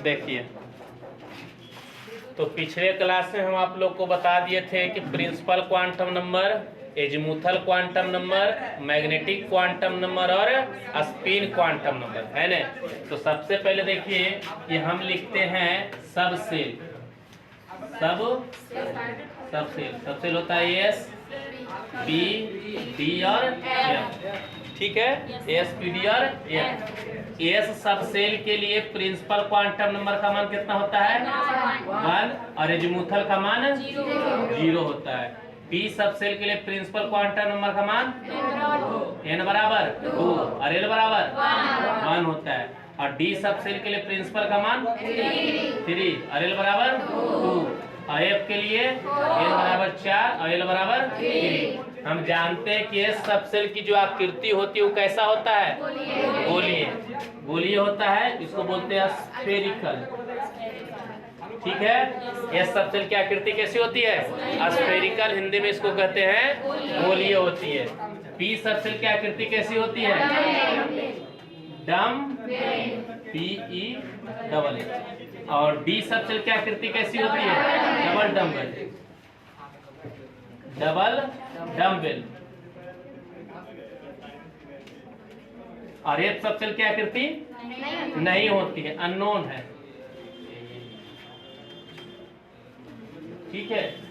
देखिए, तो पिछले क्लास में हम आप लोग को बता दिए थे कि principal quantum number, azimuthal quantum number, magnetic quantum number और स्पिन क्वांटम नंबर है ना। तो सबसे पहले देखिए कि हम लिखते हैं सब सेल। सब सेल होता है एस पी डी और एफ, ठीक है, एस पी डी और एफ। एस सब सेल के लिए प्रिंसिपल क्वांटम नंबर का मान कितना होता है? 1 और एजीमुथल का मान 0 होता है। पी सब सेल के लिए प्रिंसिपल क्वांटम नंबर का मान n बराबर 2 और l बराबर 1 होता है। और डी सब सेल के लिए प्रिंसिपल का मान 3 और l बराबर 2 और एफ के लिए n बराबर 4 और l बराबर 3। हम जानते हैं कि एस सब सेल की जो आकृति होती है वो कैसा होता है? गोलीय होता है, इसको बोलते हैं स्फेरिकल, ठीक है। एस सब सेल की आकृति कैसी होती है? स्फेरिकल, हिंदी में इसको कहते हैं गोलीय होती है। पी सब सेल की आकृति कैसी होती है? डम, PE डबल H। और डी सब सेल की आकृति कैसी होती है? Double dumbbell. और एफ सब सेल की आकृति नहीं होती है, अननोन है, ठीक है।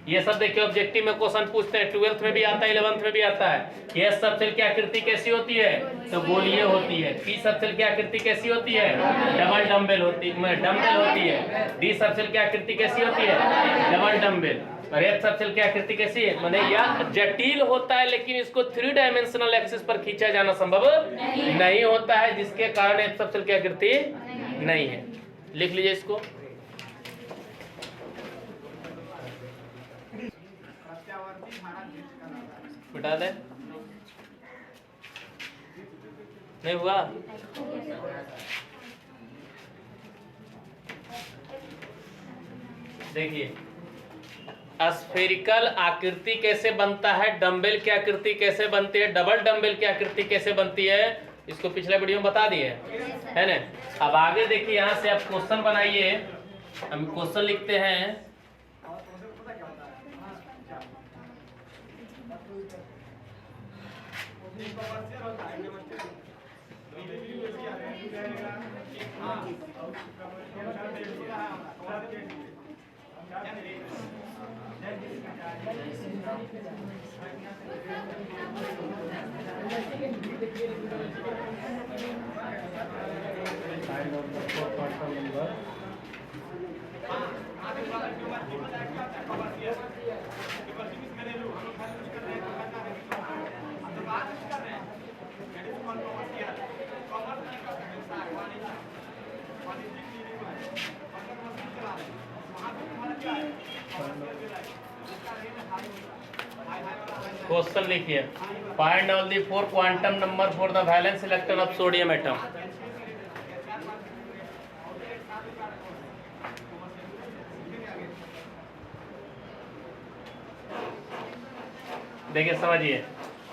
ये सब देखिए ऑब्जेक्टिव में क्वेश्चन पूछते हैं, 12th में भी आता है, 11th में भी आता है। एस सब सेल की आकृति कैसी होती है? तो गोलीय होती है। पी सब सेल की आकृति कैसी होती है? डबल डम्बेल होती है। डी सब सेल की आकृति कैसी होती है? Double dumbbell. और एफ सब सेल की आकृति कैसी है? माने यह जटिल होता है, लेकिन इसको 3 डायमेंशनल एक्सिस पर खींचा जाना संभव नहीं होता है, जिसके कारण एफ सब सेल की आकृति नहीं है। लिख लीजिए इसको। बिठा दे, नहीं हुआ? देखिए, स्फेरिकल आकृति कैसे बनता है, डंबल की आकृति कैसे बनती है, डबल डंबल की आकृति कैसे बनती है, इसको पिछले वीडियो में बता दिए है ना। अब आगे देखिए, यहाँ से आप क्वेश्चन बनाइए। हम क्वेश्चन लिखते हैं। क्वेश्चन लिखिए, find all the 4 quantum number for the valence electron of sodium atom. देखिए समझिए,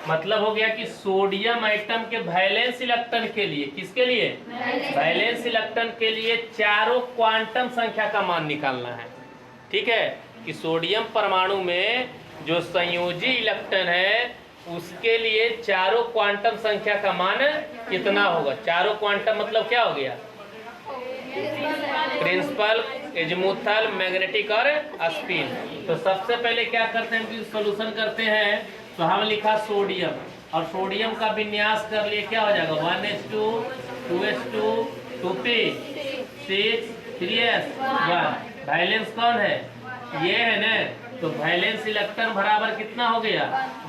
मतलब हो गया कि सोडियम एटम के वैलेंस इलेक्ट्रॉन के लिए, किसके लिए? वैलेंस इलेक्ट्रॉन के लिए चारों क्वांटम संख्या का मान निकालना है, ठीक है। कि सोडियम परमाणु में जो संयोजी इलेक्ट्रॉन है उसके लिए चारों क्वांटम संख्या का मान कितना होगा? चारों क्वांटम मतलब क्या हो गया? प्रिंसिपल, एजीमुथल, मैग्नेटिक और स्पिन। तो सबसे पहले क्या करते हैं कि सॉल्यूशन करते हैं। तो हम लिखा सोडियम, और सोडियम का विन्यास कर लिए, क्या हो जाएगा? 1s2 2s2 2p 6 3s1। Valence कौन है? ये है ना। तो वैलेंस इलेक्ट्रॉन बराबर कितना हो गया?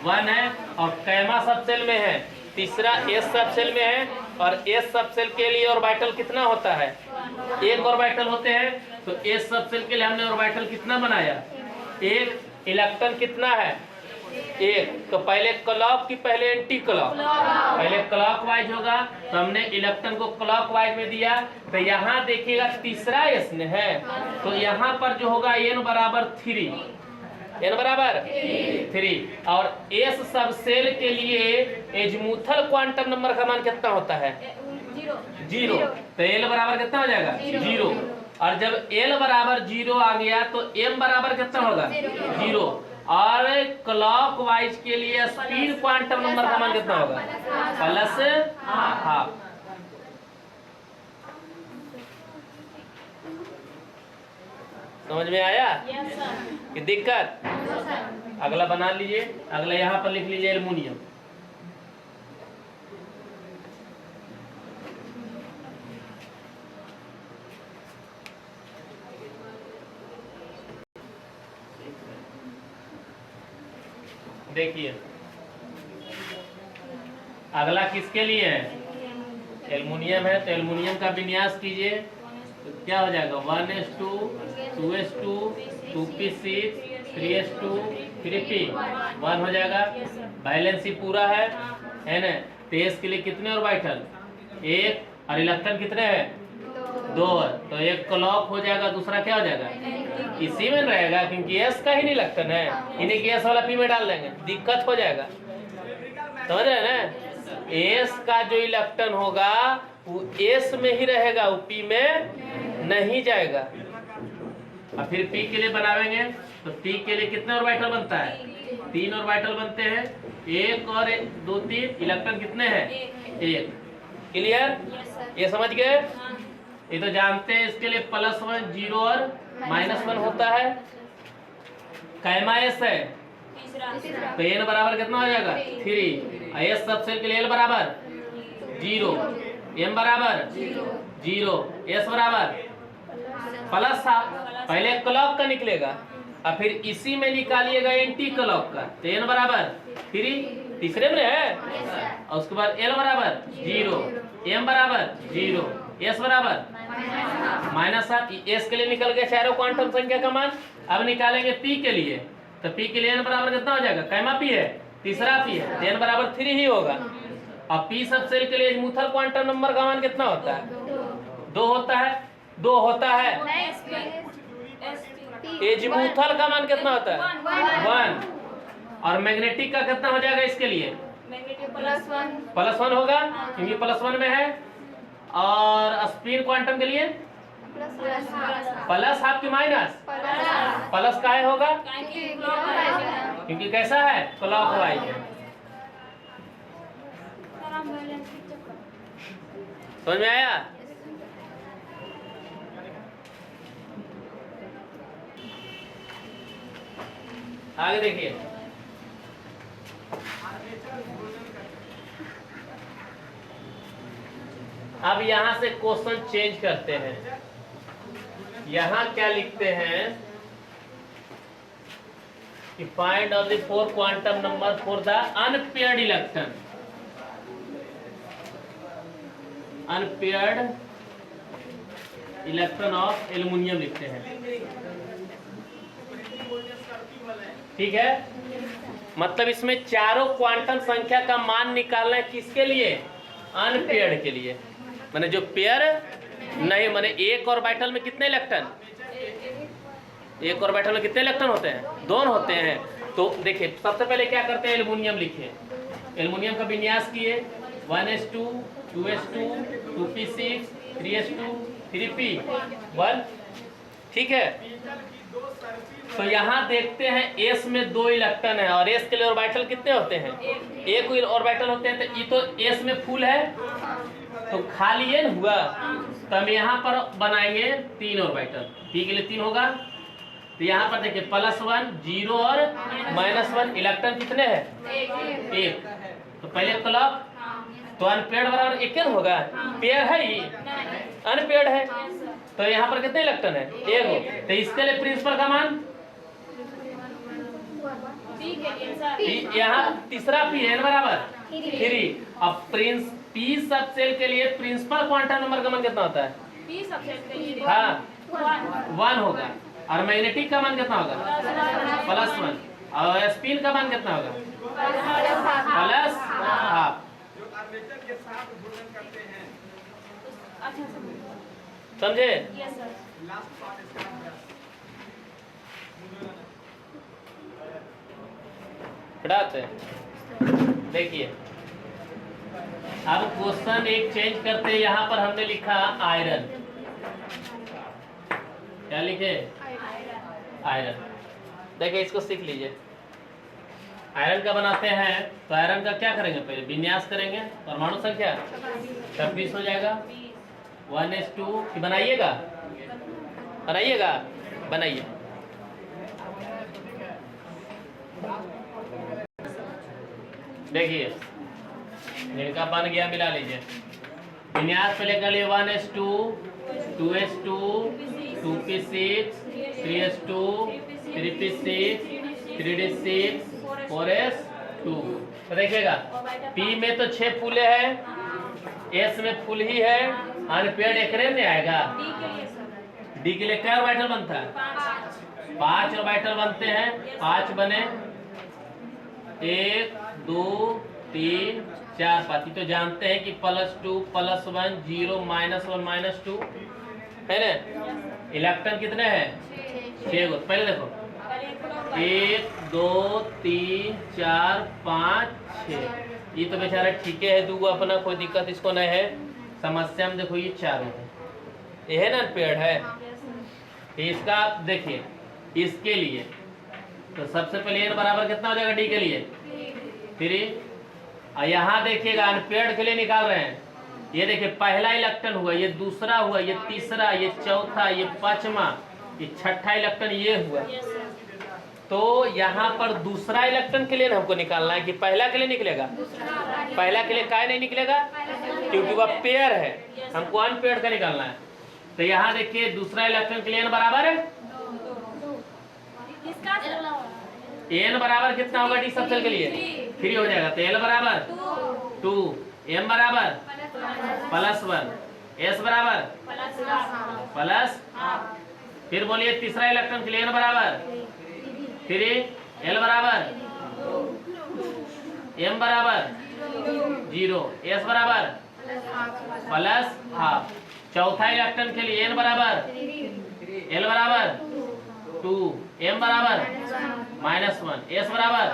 1 है। और कैमा सब सेल में है? तीसरा एस सब सेल में है। और एस सब सेल के लिए ऑर्बिटल कितना होता है? एक ऑर्बिटल होते हैं। तो एस सब सेल के लिए हमने ऑर्बिटल कितना बनाया? एक। इलेक्ट्रॉन कितना है? एक। तो पहले क्लॉक की पहले एंटी क्लॉक, पहले क्लॉक वाइज होगा, तो हमने इलेक्ट्रॉन को क्लॉक वाइज में दिया। तो यहाँ देखिएगा तीसरा एस है, तो यहाँ पर जो होगा एन बराबर 3, n बराबर 3। और s सब सेल के लिए एजीमुथल क्वांटम नंबर का मान कितना होता है? 0। तो l बराबर कितना हो जाएगा? 0। और जब l बराबर 0 आ गया तो m बराबर कितना होगा? 0। और क्लॉक वाइज के लिए स्पीड क्वांटम नंबर का मान कितना होगा? +½ समझ में आया? कि दिक्कत? अगला बना लीजिए, अगला यहाँ पर लिख लीजिए एल्युमिनियम। देखिए अगला किसके लिए है? एल्युमिनियम है, तो एल्युमिनियम का विन्यास कीजिए। तो क्या हो जाएगा? 1s2 2s2 2p6 3s2 3p 1 हो जाएगा। बैलेंस ही पूरा है ना? तो s के लिए कितने ऑर्बिटल? 1। और इलेक्ट्रॉन कितने हैं? 2। तो एक क्लॉक हो जाएगा, दूसरा क्या हो जाएगा? इसी में रहेगा, क्योंकि s का ही नहीं इलेक्ट्रॉन है। इन्हीं की s वाला p में डाल देंगे, दिक्कत हो जाएगा। समझ रहे हैं ना? s का जो इलेक्ट्रॉन होगा वो s में ही रहेगा, वो p में नहीं जाएगा। और फिर p के लिए बनावेंगे तो p के लिए कितने ऑर्बिटल बनता है? 3 ऑर्बिटल बनते हैं। 1 और 2 3 इलेक्ट्रॉन कितने हैं? 1। क्लियर? ये समझ गए? ये तो जानते हैं। इसके लिए +1 0 और -1 होता है। कैमा s है तो n बराबर कितना हो जाएगा? 3। s सब सेल के लिए l बराबर 0, m बराबर 0, s बराबर +½ पहले क्लॉक का निकलेगा और फिर इसी में निकालिएगा एंटी क्लॉक का। तो n बराबर 3 तीसरे में है, और उसके बाद l बराबर 0, m बराबर 0, s बराबर -7। s के लिए निकल गया चारों क्वांटम संख्या का मान। अब निकालेंगे p के लिए। तो p के लिए n बराबर कितना हो जाएगा? कैमा p है, तीसरा p है, तो n बराबर 3 ही होगा। अब p सब सेल के लिए एजीमुथल क्वांटम नंबर का मान कितना होता है? 2 होता है। 2 होता है। एजीमुथल का मान कितना होता है? 1। और मैग्नेटिक का कितना हो जाएगा इसके लिए? +1 होगा, क्योंकि +1 में है। और स्पिन क्वांटम के लिए +½ की माइनस प्लस का है होगा, क्योंकि कैसा है? क्लॉक वाइज है। समझ में आया? आगे देखिए। अब यहां से क्वेश्चन चेंज करते हैं। यहां क्या लिखते हैं कि find out the 4 quantum number for the unpaired electron. Unpaired electron of aluminium लिखते हैं। ठीक है? मतलब इसमें चारों क्वांटम संख्या का मान निकालना है। किसके लिए? अनपेयर्ड के लिए। माने जो पेयर नहीं, माने एक ऑर्बिटल में कितने इलेक्ट्रॉन? एक ऑर्बिटल में कितने इलेक्ट्रॉन होते हैं? 2 होते हैं। तो देखिए सबसे पहले क्या करते हैं? एल्युमिनियम लिखिए। एल्युमिनियम का विन्यास किए। 1s2 2s2 2p6 3s2 3p1। ठीक है? तो यहाँ देखते हैं s में 2 इलेक्ट्रॉन है, और s के लिए ऑर्बिटल कितने होते हैं? एक ऑर्बिटल होते हैं। तो ये तो s में फुल है, तो खाली ये हुआ। तो हम यहाँ पर बनाएंगे 3 ऑर्बिटल। p के लिए 3 होगा। तो यहाँ पर देखिए +1 0 और -1 इलेक्ट्रॉन कितने हैं? 1। तो पहले क्लॉक तो अनपेयर्ड बराबर 1 होगा। पेयर है ही, अनपेयर्ड है, तो यहाँ पर कितने इलेक्ट्रॉन है? 1 हो। तो इसके लिए प्रिंसिपल का मान यहाँ तीसरा p है बराबर 3। अब p सब सेल के लिए प्रिंसिपल क्वांटम नंबर का मान कितना होता है? p सब सेल के लिए हाँ 1 होगा। और मैग्नेटिक का मान कितना होगा? +1। और स्पिन का मान कितना होगा? +½ समझे? हटाते हैं। देखिए अब क्वेश्चन एक चेंज करते हैं। यहाँ पर हमने लिखा आयरन, क्या लिखे? आयरन। देखिए इसको सीख लीजिए। आयरन का बनाते हैं तो आयरन का क्या करेंगे? पहले विन्यास करेंगे। परमाणु संख्या 26 हो जाएगा। 1s2 की बनाइएगा, बनाइएगा, बनाइए। देखिए इनका बन गया, मिला लीजिए। विन्यास पहले कर लिए 1s2, 2s2, 2p6, 3s2, 3p6, 3d6, 4s2। तो देखिएगा P में तो 6 फूले हैं, S में फूल ही है, अनपेड एकरे में आएगा। D के लिए क्या ऑर्बिटल बनता है? 5 ऑर्बिटल बनते हैं। 5 बने, 1 2 3 4 5। तो जानते हैं कि +2 +1 0 -1 -2 है ना। इलेक्ट्रॉन कितने हैं? 6 गो। पहले देखो 1 2 3 4 5 6। ये तो बेचारा ठीक है, दूगो अपना, कोई दिक्कत इसको नहीं है। समस्या में देखो ये चारों है, ये है ना पेड़ है। इसका आप देखिए, इसके लिए तो सबसे पहले n बराबर कितना हो जाएगा? डी के लिए 3। और यहाँ देखिएगा अनपेड के लिए निकाल रहे हैं। ये देखिए पहला इलेक्ट्रॉन हुआ, ये दूसरा हुआ, ये तीसरा, ये चौथा, ये पांचवा, ये छठा इलेक्ट्रॉन ये हुआ। तो यहाँ पर दूसरा इलेक्ट्रॉन के लिए हमको निकालना है कि पहला के लिए निकलेगा? पहला के लिए काय नहीं निकलेगा, क्योंकि वह पेयर है, हमको अनपेड का निकालना है। तो यहाँ देखिए दूसरा इलेक्ट्रॉन के लिए n बराबर है, n बराबर कितना होगा? डी सबसेल के लिए 3 हो जाएगा। तो L बराबर 2, M बराबर +1, S बराबर प्लस। फिर बोलिए तीसरा इलेक्ट्रॉन के लिए n बराबर 3, L बराबर, M बराबर 0, S बराबर +½ चौथा इलेक्ट्रॉन के लिए n बराबर, L बराबर 2, M बराबर -1, S बराबर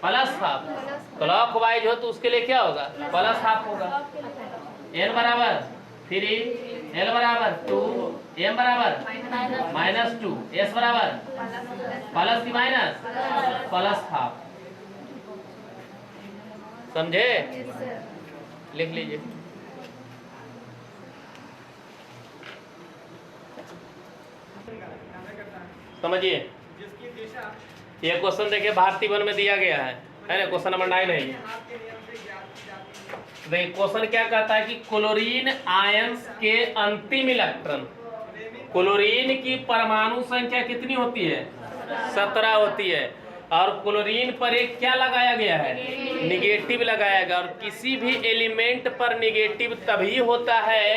+½ क्लॉक वाइज हो तो उसके लिए क्या होगा? +½ होगा। n बराबर 3, L बराबर 2, M बराबर -2, S बराबर प्लस की माइनस +½ समझे? लिख लीजिए। समझिए ये क्वेश्चन देखिए भारतीय वन में दिया गया है ना, क्वेश्चन नंबर 9 है। देखिए क्वेश्चन क्या कहता है कि क्लोरीन आयंस के अंतिम इलेक्ट्रॉन, क्लोरीन की परमाणु संख्या कितनी होती है? 17 होती है। और क्लोरीन पर एक क्या लगाया गया है? निगेटिव लगाया गया। और किसी भी एलिमेंट पर निगेटिव तभी होता है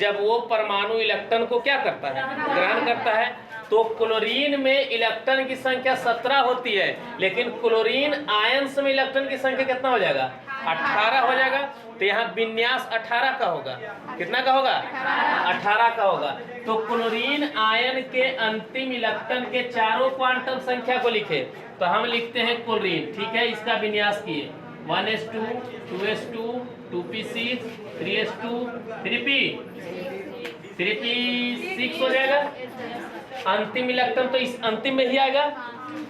जब वो परमाणु इलेक्ट्रॉन को क्या करता है? ग्रहण करता है। तो क्लोरीन में इलेक्ट्रॉन की संख्या 17 होती है, लेकिन क्लोरीन आयंस में इलेक्ट्रॉन की संख्या कितना हो जाएगा? 18 हो जाएगा। तो यहाँ विन्यास 18 का होगा। कितना का होगा? 18 का होगा। तो क्लोरीन आयन के अंतिम इलेक्ट्रॉन के चारों क्वांटम संख्या को लिखे तो हम लिखते हैं क्लोरीन, ठीक है। इसका विन्यास किए 1s2, 2s2, 2p6, 3s2, 3p6 हो जाएगा। अंतिम इलेक्ट्रॉन तो इस अंतिम में ही आएगा,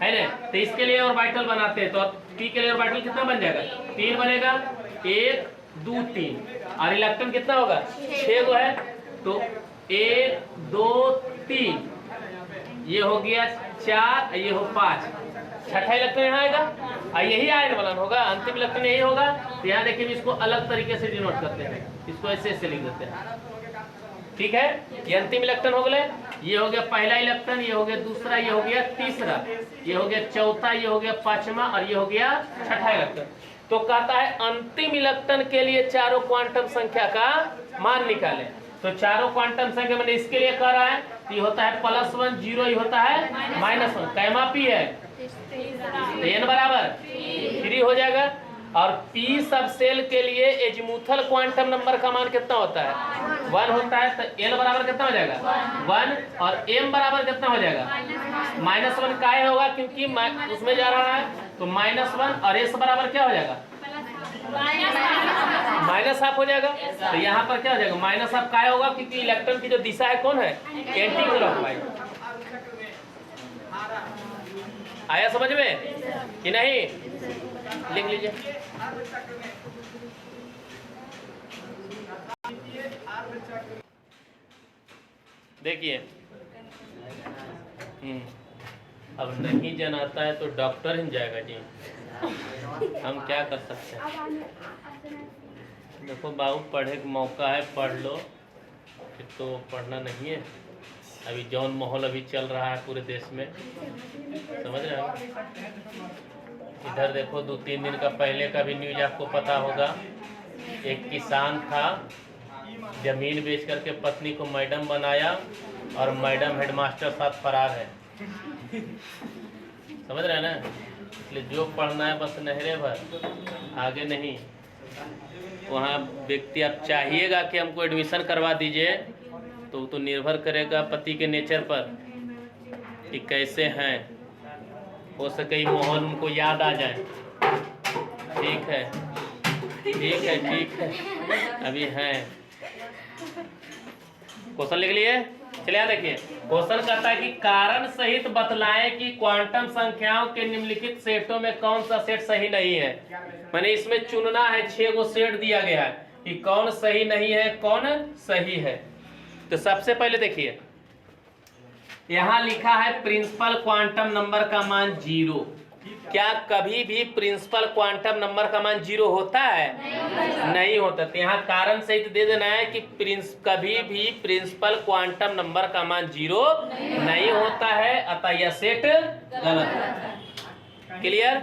है ना। तो इसके लिए ऑर्बिटल बनाते हैं। तो अब p के लिए ऑर्बिटल कितना बन जाएगा? 3 बनेगा, 1 2 3। और इलेक्ट्रॉन कितना होगा? 6 गो है। तो 1 2 3, ये हो गया 4, ये हो 5, छठा इलेक्ट्रॉन यहाँ आएगा और यही आयन वाला होगा, अंतिम इलेक्ट्रॉन यही होगा। तो यहाँ देखिए इसको अलग तरीके से डिनोट करते हैं, इसको ऐसे ऐसे लिख देते हैं, ठीक है। ये अंतिम इलेक्ट्रॉन हो गए। ये हो गया पहला इलेक्ट्रॉन, ये हो गया दूसरा, ये हो गया तीसरा, ये हो गया चौथा, ये हो गया पांचवा और ये हो गया छठा इलेक्ट्रॉन। तो कहता है अंतिम इलेक्ट्रॉन के लिए चारों क्वांटम संख्या का मान निकालें। तो चारों क्वांटम संख्या मैंने इसके लिए कह रहा है, ये होता है +1 0, ये होता है -1। कैमा p है तो n बराबर 3 हो जाएगा। और p सब सेल के लिए एजीमुथल क्वांटम नंबर का मान कितना होता है? 1 होता है। तो l बराबर कितना हो जाएगा? 1। और m बराबर कितना हो जाएगा? -1 काय होगा, क्योंकि उसमें जा रहा है। तो -1 और s बराबर क्या हो जाएगा, -½ हो जाएगा। तो यहाँ पर क्या हो जाएगा, -½ का होगा, क्योंकि इलेक्ट्रॉन की जो दिशा है कौन है, एंटी क्लॉकवाइज। आया समझ में कि नहीं, लिख लीजिए। देखिए अब नहीं जनाता है तो डॉक्टर ही जाएगा जी, हम क्या कर सकते हैं। देखो बाबू, पढ़े का मौका है, पढ़ लो, फिर तो पढ़ना नहीं है। अभी जौन माहौल अभी चल रहा है पूरे देश में, समझ रहे हो। इधर देखो 2-3 दिन का पहले का भी न्यूज आपको पता होगा। एक किसान था, जमीन बेच करके पत्नी को मैडम बनाया और मैडम हेडमास्टर साथ फरार है। समझ रहे हैं ना। इसलिए जो पढ़ना है बस नहरे भर, आगे नहीं। वहाँ व्यक्ति आप चाहिएगा कि हमको एडमिशन करवा दीजिए, तो निर्भर करेगा पति के नेचर पर कि कैसे हैं। हो सके माहौल उनको याद आ जाए। ठीक है, ठीक है, ठीक है, अभी हैं। क्वेश्चन लिख लिए, चलिए यहाँ देखिए। क्वेश्चन कहता है कि कारण सहित बतलाएं कि क्वांटम संख्याओं के निम्नलिखित सेटों में कौन सा सेट सही नहीं है। मैंने इसमें चुनना है, 6 गो सेट दिया गया है कि कौन सही नहीं है, कौन सही है। तो सबसे पहले देखिए, यहाँ लिखा है प्रिंसिपल क्वांटम नंबर का मान 0। क्या कभी भी प्रिंसिपल क्वांटम नंबर का मान 0 होता है? नहीं होता। तो यहाँ कारण सहित दे देना है कि कभी भी प्रिंसिपल क्वांटम नंबर का मान 0 नहीं होता है, अतः यह सेट गलत है। क्लियर।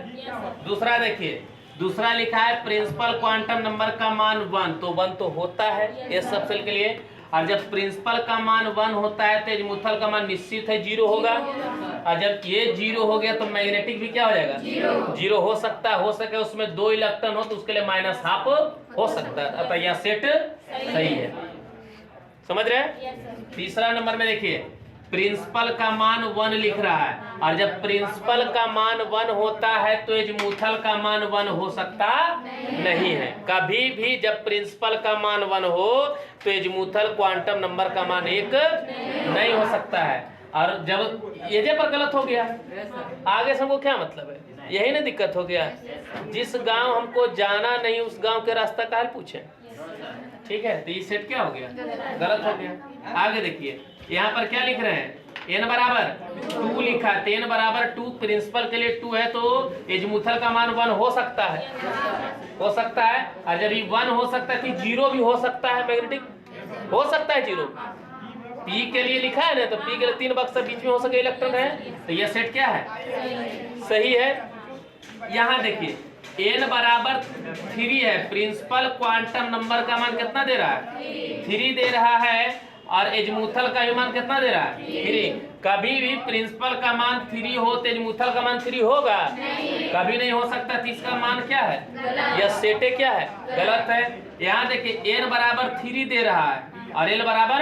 दूसरा देखिए, दूसरा लिखा है प्रिंसिपल क्वांटम नंबर का मान 1, तो 1 तो होता है ये सब सेल के लिए। और जब प्रिंसिपल का मान 1 होता है तो एजीमुथल का मान निश्चित है 0 होगा। और जब ये 0 हो गया तो मैग्नेटिक भी क्या हो जाएगा, 0 हो सकता है। हो सके उसमें 2 इलेक्ट्रॉन हो तो उसके लिए -½ हो सकता है, अतः यह सेट सही है। समझ रहे। तीसरा नंबर में देखिए, प्रिंसिपल का मान 1 लिख रहा है, और जब प्रिंसिपल का मान 1 होता है तो एजीमुथल का मान 1 हो सकता नहीं है। कभी भी जब प्रिंसिपल का मान 1 हो तो एजीमुथल क्वांटम नंबर का मान 1 नहीं हो सकता है। और जब ये पर गलत हो गया, आगे से हमको क्या मतलब है, यही ना दिक्कत हो गया। जिस गांव हमको जाना नहीं उस गांव के रास्ता काहे पूछे। ठीक है, तो ये सेट क्या हो गया, गलत हो गया। आगे देखिए, यहाँ पर क्या लिख रहे हैं, n बराबर 2 लिखा है। n बराबर 2 प्रिंसिपल के लिए 2 है, तो एजीमुथल का मान 1 हो सकता है, हो सकता है। और जब ये 1 हो सकता है तो 0 भी हो सकता है, मैग्नेटिक हो सकता है 0। p के लिए लिखा है ना, तो p के लिए 3 बक्सा बीच में हो सके इलेक्ट्रॉन है, तो यह सेट क्या है, सही है। यहाँ देखिए, n बराबर 3 है, प्रिंसिपल क्वांटम नंबर का मान कितना दे रहा है, 3 दे रहा है। और एजीमुथल का मान कितना दे रहा है, 3। कभी भी प्रिंसिपल का मान 3 हो तो एजीमुथल का मान 3 होगा, कभी नहीं हो सकता। तो इसका मान क्या है, यह सेटे क्या है, गलत है। यहाँ देखिए, n बराबर 3 दे रहा है और l बराबर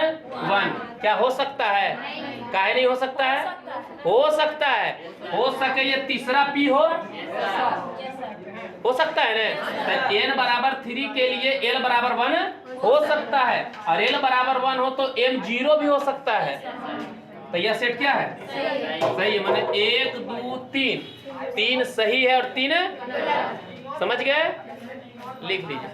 1, क्या हो सकता है, काहे नहीं हो सकता है, हो सकता है। हो सके ये तीसरा p हो सकता है ना। तो n बराबर 3 के लिए l बराबर 1 हो सकता है, और l बराबर 1 हो तो m 0 भी हो सकता है। तो यह सेट क्या है, सही है। माने 1 2 3 सही है और 3 समझ गए, लिख लीजिए।